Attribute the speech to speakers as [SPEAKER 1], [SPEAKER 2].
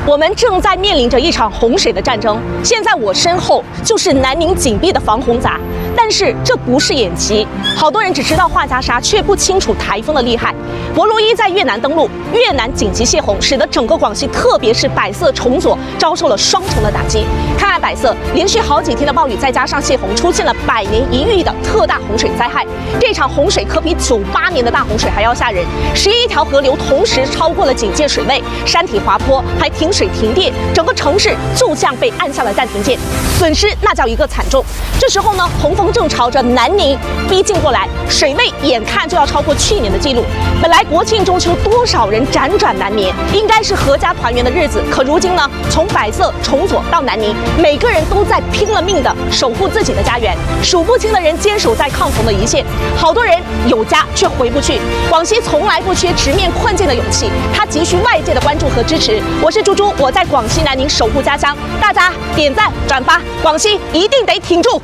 [SPEAKER 1] 我们正在面临着一场洪水的战争。现在我身后就是南宁紧闭的防洪闸，但是这不是演习。好多人只知道话家沙，却不清楚台风的厉害。博罗伊在越南登陆，越南紧急泄洪，使得整个广西，特别是百色、崇左遭受了双重的打击。看看百色，连续好几天的暴雨，再加上泄洪，出现了100年一遇的特大洪水灾害。这场洪水可比98年的大洪水还要吓人，11条河流同时超过了警戒水位，山体滑坡，还停水停电，整个城市就像被按下了暂停键，损失那叫一个惨重。这时候呢，洪峰正朝着南宁逼近过来，水位眼看就要超过去年的记录。本来国庆中秋多少人辗转难眠，应该是阖家团圆的日子，可如今呢，从百色、崇左到南宁，每个人都在拼了命的守护自己的家园，数不清的人坚守在抗洪的一线，好多人有家却回不去。广西从来不缺直面困境的勇气，它急需外界的关注和支持。我是猪猪，我在广西南宁守护家乡，大家点赞转发，广西一定得挺住。